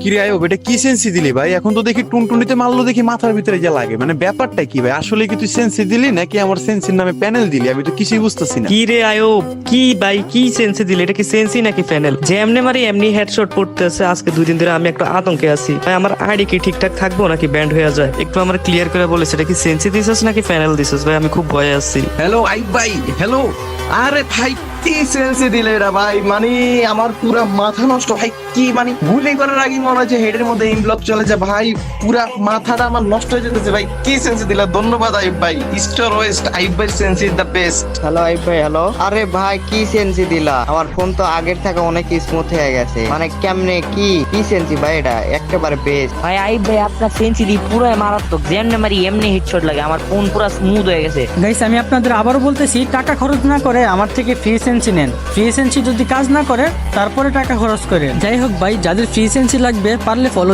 কিরে আয়ো বেটা কি সেন্সি দিলি ভাই? এখন তো দেখি টুনটুনিতে মারলো দেখি মাথার ভিতরে যা লাগে, মানে ব্যাপারটা কি ভাই? আসলে কি তুই সেন্সি দিলি নাকি আমার সেন্সির নামে প্যানেল দিলি? আমি তো কিছুই বুঝতেছি না। কি রে আয়ুব, কি ভাই কি সেন্সি দিলে? এটা কি সেন্সি নাকি প্যানেল? যে এমনি মারি এমনি হেডশট পড়তেছে। আজকে 2 দিন ধরে আমি একটা আতঙ্কে আছি ভাই। আমার আইডি কি ঠিকঠাক থাকবো নাকি ব্যান্ড হয়ে যায়? একটু আমার ক্লিয়ার করে বলিস, এটা কি সেন্সি দিছিস নাকি প্যানেল দিছিস ভাই? আমি খুব ভয়ে আছি। হ্যালো আইব ভাই, হ্যালো। আরে ভাই কি সেন্সে দিলে এটা ভাই, মানে আমার পুরা মাথা নষ্ট ভাই। কি মানে গুলি করার আগে মনে হচ্ছে হেডের মধ্যে ইনব্লক চলে যায় ভাই। পুরা মাথাটা আমার নষ্ট হয়ে যেতেছে ভাই। কি সেন্সে দিলা, ধন্যবাদ আইব ভাই। স্টার ওয়েস্ট আইব ভাই, sense is the best. Hello আইব ভাই, হ্যালো। আরে ভাই কি সেন্সি দিলা? আমার ফোন তো আগের থেকে অনেক স্মুথ হয়ে গেছে। মানে কেমনে কি কি সেন্সি ভাই? এটা একেবারে বেস্ট। ভাই আইব ভাই আপনার সেন্সিটিভ পুরো মারাত্মক, যেমনি মারি এমনি হেডশট লাগে। আমার ফোন পুরো স্মুথ হয়ে গেছে। গাইস আমি আপনাদের আবারও বলতেছি, টাকা খরচ না করে আমার থেকে ফ্রি সেন্সি নেন। ফ্রি সেন্সি যদি কাজ না করে তারপরে টাকা খরচ করে। যাই হোক ভাই, যাদের ফ্রি সেন্সি লাগবে পারলে ফলো